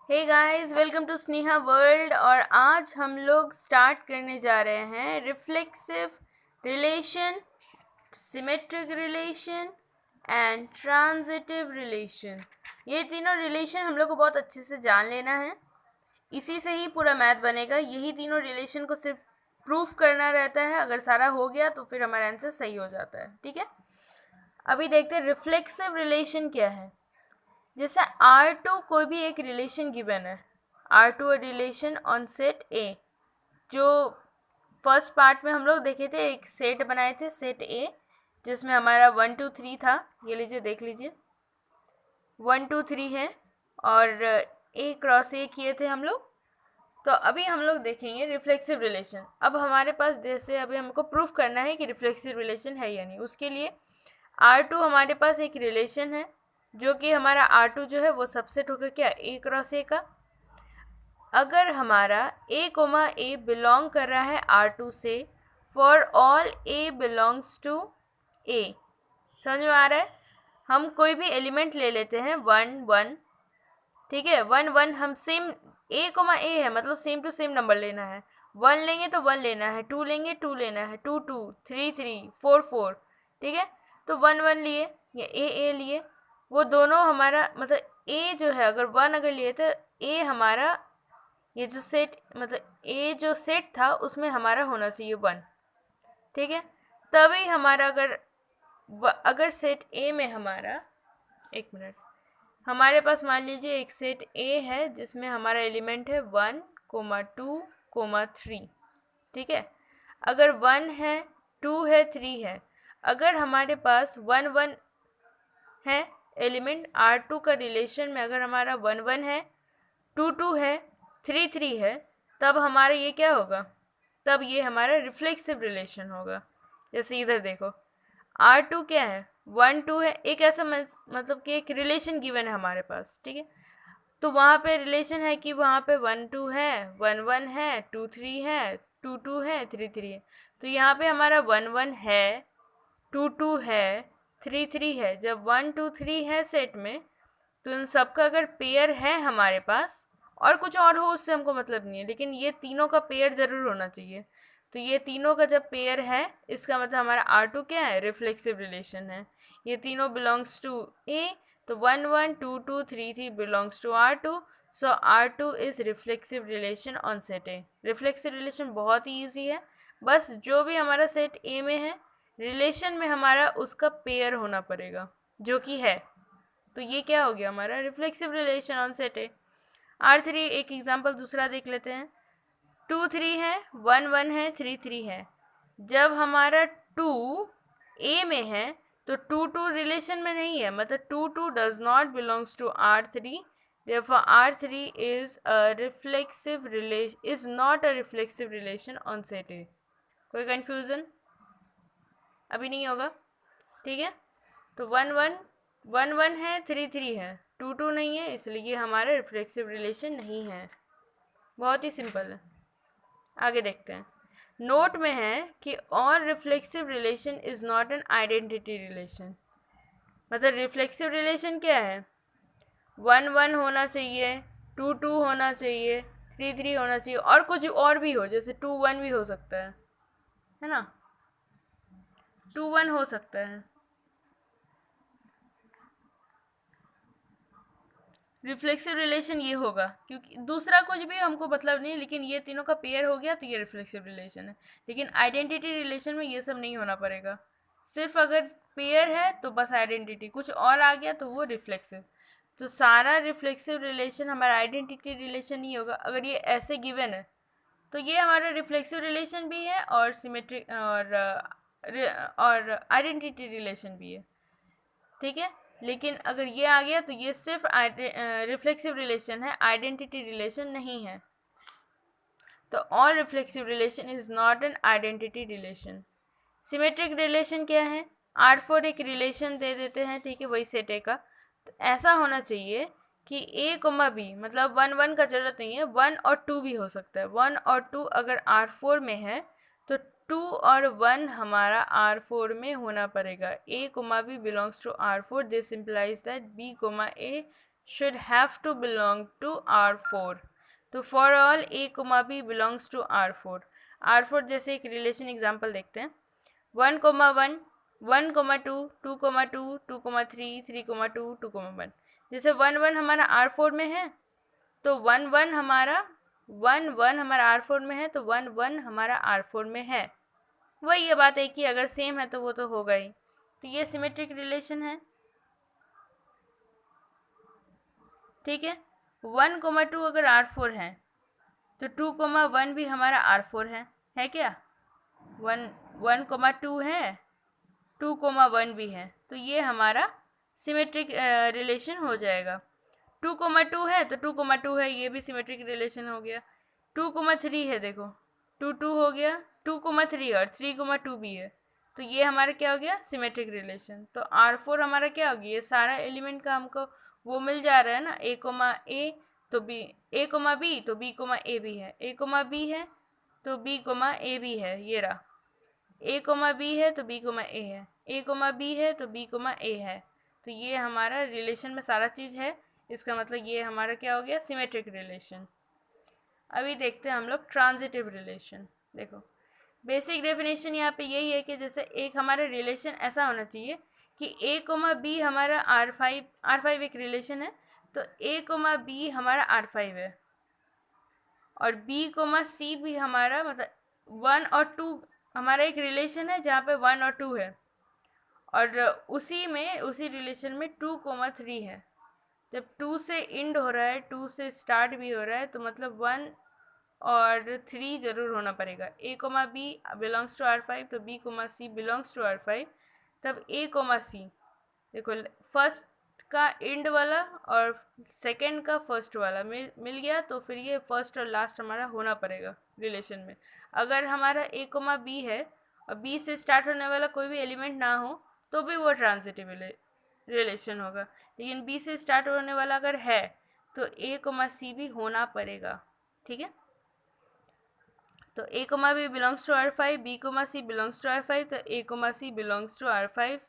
Hey guys, welcome to Sneha world. और आज हम लोग स्टार्ट करने जा रहे हैं reflexive relation, symmetric relation and transitive relation. ये तीनों रिलेशन हम लोग को बहुत अच्छे से जान लेना है। इसी से ही पूरा मैथ बनेगा। यही तीनों रिलेशन को सिर्फ प्रूफ करना रहता है। अगर सारा हो गया तो फिर हमारा आंसर सही हो जाता है। ठीक है, अभी देखते हैं रिफ्लेक्सिव रिलेशन क्या है। जैसे R2 कोई भी एक रिलेशन गिवन है, R2 relation on set A, जो फर्स्ट पार्ट में हम लोग देखे थे, एक सेट बनाए थे सेट A जिसमें हमारा 1 2 3 था। ये लीजिए, देख लीजिए 1 2 3 है और A क्रॉस A किए थे हम लोग। तो अभी हम लोग देखेंगे रिफ्लेक्सिव रिलेशन। अब हमारे पास जैसे अभी हमको प्रूफ करना है कि रिफ्लेक्सिव रिलेशन है या नहीं। उसके लिए R2 हमारे पास एक रिलेशन है जो कि हमारा R2 जो है वो सबसेट होगा क्या, A क्रॉस A का। अगर हमारा A कोमा A बिलोंग कर रहा है R2 से, for all A belongs to A, समझ में आ रहा है। हम कोई भी एलिमेंट ले लेते हैं 1 1, ठीक है, 1 1 हम सेम A कोमा A है, मतलब सेम टू सेम नंबर लेना है। 1 लेंगे तो 1 लेना है, 2 लेंगे 2 लेना है, 2 2, 3 3, 4 4, ठीक है। तो 1 1 लिए या A लिए, वो दोनों हमारा मतलब A जो है, अगर 1 अगर लिए तो A हमारा ये जो सेट मतलब A जो सेट था उसमें हमारा होना चाहिए 1, ठीक है। तभी हमारा अगर सेट A में हमारा, एक मिनट, हमारे पास मान लीजिए एक सेट A है जिसमें हमारा एलिमेंट है 1 2 3, ठीक है। अगर 1 है, 2 है, 3 है, अगर हमारे पास 1 1 है एलिमेंट R2 का रिलेशन में, अगर हमारा 1 1 है, 2 2 है, 3 3 है, तब हमारा ये क्या होगा, तब ये हमारा रिफ्लेक्सिव रिलेशन होगा। जैसे इधर देखो, R2 क्या है, 1 2 है, एक ऐसा मतलब कि एक रिलेशन गिवन है हमारे पास, ठीक है। तो वहाँ पे रिलेशन है कि वहाँ पे 1 2 है, 1 1 है, 2 3 है, 2 2 है, 3 3 है। तो यहाँ पे हमारा 1 1 है, 2 2 है, 3 3 है। जब 1 2 3 है सेट में, तो इन सबका अगर पेयर है हमारे पास, और कुछ और हो उससे हमको मतलब नहीं है, लेकिन ये तीनों का पेयर ज़रूर होना चाहिए। तो ये तीनों का जब पेयर है, इसका मतलब हमारा R2 क्या है, रिफ्लेक्सिव रिलेशन है। ये तीनों बिलोंग्स टू A, तो 1 1 2 2 3 3 belongs to R2, so R2 is reflexive relation on set A। Reflexive relation बहुत ही ईजी है, बस जो भी हमारा सेट A में है रिलेशन में हमारा उसका पेयर होना पड़ेगा, जो कि है। तो ये क्या हो गया हमारा रिफ्लेक्सिव रिलेशन ऑन सेट है। R3 एक एग्जांपल दूसरा देख लेते हैं। 2 3 है, 1 1 है, 3 3 है। जब हमारा 2 A में है तो 2 2 रिलेशन में नहीं है, मतलब 2 2 does not belongs to R3, therefore R3 is not a reflexive relation on set A। कोई कंफ्यूजन अभी नहीं होगा, ठीक है। तो 1 1 1 1 है, 3 3 है, 2 2 नहीं है, इसलिए ये हमारा रिफ्लेक्सिव रिलेशन नहीं है। बहुत ही सिंपल है। आगे देखते हैं। नोट में है कि on reflexive relation is not an identity relation. मतलब रिफ्लेक्सिव रिलेशन क्या है, 1 1 होना चाहिए, 2 2 होना चाहिए, 3 3 होना चाहिए, और कुछ और भी हो, जैसे 2 1 भी हो सकता है ना, 2 1 हो सकता है। रिफ्लेक्सिव रिलेशन ये होगा, क्योंकि दूसरा कुछ भी हमको मतलब नहीं, लेकिन ये तीनों का पेयर हो गया तो ये रिफ्लेक्सिव रिलेशन है। लेकिन आइडेंटिटी रिलेशन में ये सब नहीं होना पड़ेगा, सिर्फ अगर पेयर है तो बस आइडेंटिटी, कुछ और आ गया तो वो रिफ्लेक्सिव। तो सारा रिफ्लेक्सिव रिलेशन हमारा आइडेंटिटी रिलेशन नहीं होगा। अगर ये ऐसे गिवन है तो ये हमारा रिफ्लेक्सिव रिलेशन भी है और सिमेट्रिक और आइडेंटिटी रिलेशन भी है, ठीक है। लेकिन अगर ये आ गया तो ये सिर्फ रिफ्लेक्सिव रिलेशन है, आइडेंटिटी रिलेशन नहीं है। तो all reflexive relation is not an identity relation. Symmetric relation क्या है, R4 एक रिलेशन दे देते हैं, ठीक है, वही सेट ए का। तो ऐसा होना चाहिए कि A कोमा B, मतलब 1 1 का जरूरत नहीं है, 1 और 2 भी हो सकता है। 1 और 2 अगर R4 में है तो 2 और 1 हमारा R4 में होना पड़ेगा। A comma B belongs to R4, this implies that B comma A should have to belong to R4. तो for all a, b belongs to R4. R4 जैसे एक रिलेशन एग्जाम्पल देखते हैं 1, 1, 1, 2, 2, 2, 2, 3, 3, 2, 2, 1. जैसे 1, 1 हमारा R4 में है तो 1, 1 हमारा R4 में है तो 1, 1 हमारा R4 में है। वही ये बात है कि अगर सेम है तो वो तो होगा ही। तो ये सिमेट्रिक रिलेशन है, ठीक है। 1, 2 अगर R4 है तो 2, 1 भी हमारा R4 है क्या? 1, 2 है, 2, 1 भी है, तो ये हमारा सिमेट्रिक रिलेशन हो जाएगा। 2, 2 है तो 2, 2 है, ये भी सिमेट्रिक रिलेशन हो गया। 2, 3 है, देखो 2, 2 हो गया, 2, 3 और 3, 2 भी है, तो ये हमारा क्या हो गया? Symmetric relation. तो R4 हमारा क्या हो गया? ये सारा एलिमेंट का हमको वो मिल जा रहा है ना, a, तो b, a, b तो b, a भी है, a, b है तो b, a भी है, ये रहा। a, b है तो b, a है, a, b है तो b, a है, तो ये हमारा रिलेशन में सारा चीज़ है। इसका मतलब ये हमारा क्या हो गया? Symmetric relation. अभी देखते हैं हम लोग ट्रांजिटिव रिलेशन। देखो बेसिक डेफिनेशन यहाँ पे यही है कि जैसे एक हमारा रिलेशन ऐसा होना चाहिए कि a, b हमारा R5 एक रिलेशन है, तो a, b हमारा R5 है और b, c भी हमारा मतलब 1 और 2 हमारा एक रिलेशन है जहाँ पे 1 और 2 है, और उसी रिलेशन में 2, 3 है। जब 2 से इंड हो रहा है, 2 से स्टार्ट भी हो रहा है, तो मतलब 1 और 3 जरूर होना पड़ेगा। a, b belongs to R5 तो b, c belongs to R5, तब a, c देखो फर्स्ट का इंड वाला और सेकंड का फर्स्ट वाला मिल गया, तो फिर ये फर्स्ट और लास्ट हमारा होना पड़ेगा रिलेशन में। अगर हमारा a, b है और b से स्टार्ट होने वाला कोई भी एलिमेंट ना हो तो भी वो ट्रांजिटिव रिलेशन होगा, लेकिन b से स्टार्ट होने वाला अगर है तो a, c भी होना पड़ेगा, ठीक है। तो a, b belongs to R5, b, c belongs to R5, तो a, c belongs to R5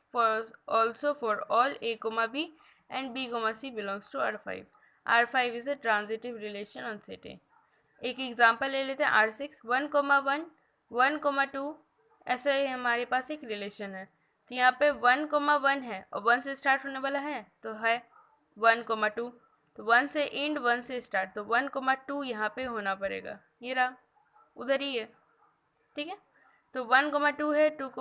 for all a, b and b, c belongs to R5. R5 is a transitive relation on set A. एक example ले लेते हैं R6, 1, 1, 1, 2 ऐसा ही हमारे पास एक relation है। तो यहाँ पे 1, 1 है और 1 से स्टार्ट होने वाला है तो है 1, 2, तो 1 से एंड 1 से स्टार्ट, तो 1, 2 यहाँ पे होना पड़ेगा, ये रहा, उधर ही है, ठीक है। तो 1, 2 है, 1,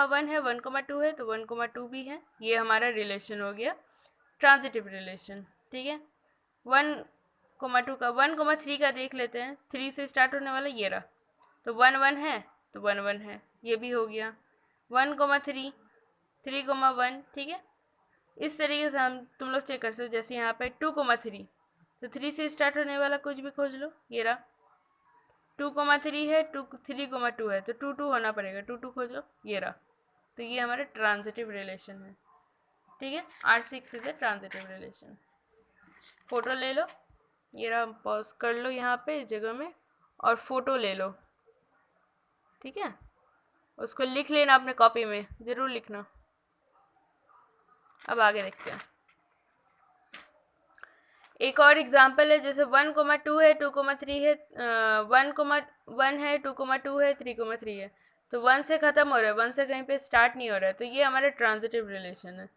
1 है, 1, 2 है, तो 1, 2 भी है, ये हमारा रिलेशन हो गया ट्रांजिटिव रिलेशन, ठीक है। 1, 2 का 1, 3 का देख लेते हैं, 3 से स्टार्ट होने वाला ये रहा, तो 1, 1 है तो 1, 1 है, ये भी हो गया। 1, 3, 3, 1, ठीक है। इस तरीके से हम तुम लोग चेक कर सकते, जैसे यहाँ पे 2, 3 तो 3 से स्टार्ट होने वाला कुछ भी खोज लो, ये रहा। 2, 3 है, 3, 2 है, तो 2, 2 होना पड़ेगा, 2, 2 खोजो, ये रहा। तो ये हमारा ट्रांजिटिव रिलेशन है, ठीक है। R6 is a transitive relation. Photo ले लो, ये रहा, पॉज कर लो यहाँ पे जगह में और फोटो ले लो, ठीक है। उसको लिख लेना अपने कॉपी में, ज़रूर लिखना। अब आगे देखते हैं। एक और एग्जाम्पल है, जैसे 1, 2 है, 2, 3 है, 1, 1 है, 2, 2 है, 3, 3 है, तो 1 से ख़त्म हो रहा है, 1 से कहीं पे स्टार्ट नहीं हो रहा है, तो ये हमारा ट्रांजिटिव रिलेशन है।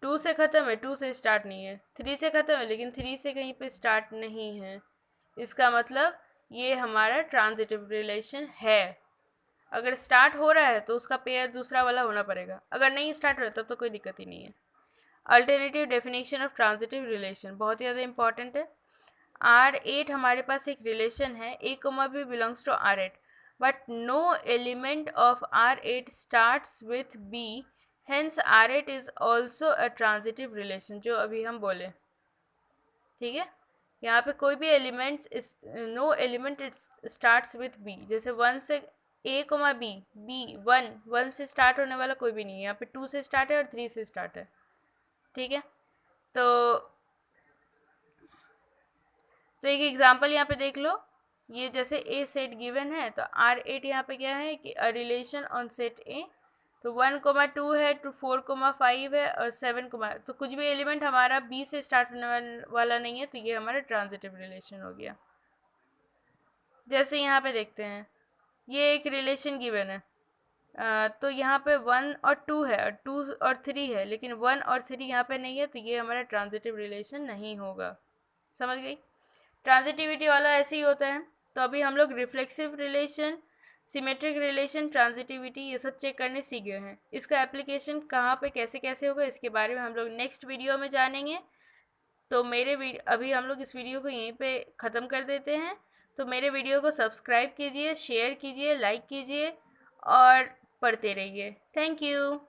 2 से ख़त्म है, 2 से स्टार्ट नहीं है, 3 से ख़त्म है लेकिन 3 से कहीं पे स्टार्ट नहीं है, इसका मतलब ये हमारा ट्रांजिटिव रिलेशन है। अगर स्टार्ट हो रहा है तो उसका पेयर दूसरा वाला होना पड़ेगा, अगर नहीं स्टार्ट हो रहा तब तो कोई दिक्कत ही नहीं है। Alternative definition of transitive relation बहुत ही ज़्यादा इंपॉर्टेंट है। R8 हमारे पास एक रिलेशन है, a, b belongs to R8, but no element of R8 starts with b, hence R8 is also a transitive relation, जो अभी हम बोले, ठीक है। यहाँ पे कोई भी element, no element starts with b, जैसे 1 से a, b 1 से स्टार्ट होने वाला कोई भी नहीं है, यहाँ पे 2 से स्टार्ट है और 3 से स्टार्ट है, ठीक है। तो एक एग्जांपल यहाँ पे देख लो, ये जैसे ए सेट गिवन है तो R8 यहाँ पे क्या है कि अ रिलेशन ऑन सेट ए, तो 1,2 है, टू 4,5 है, और 7, तो कुछ भी एलिमेंट हमारा बी से स्टार्ट होने वाला नहीं है, तो ये हमारा ट्रांजिटिव रिलेशन हो गया। जैसे यहाँ पे देखते हैं, ये एक रिलेशन गिवन है, तो यहाँ पे 1 और 2 है, और 2 और 3 है, लेकिन 1 और 3 यहाँ पे नहीं है, तो ये हमारा ट्रांजिटिव रिलेशन नहीं होगा। समझ गई? ट्रांजिटिविटी वाला ऐसे ही होता है। तो अभी हम लोग reflexive relation, symmetric relation, transitivity ये सब चेक करने सीख गए हैं। इसका एप्लीकेशन कहाँ पे कैसे कैसे होगा, इसके बारे में हम लोग नेक्स्ट वीडियो में जानेंगे। तो अभी हम लोग इस वीडियो को यहीं पे ख़त्म कर देते हैं। तो मेरे वीडियो को सब्सक्राइब कीजिए, शेयर कीजिए, लाइक कीजिए और पढ़ते रहिए। Thank you.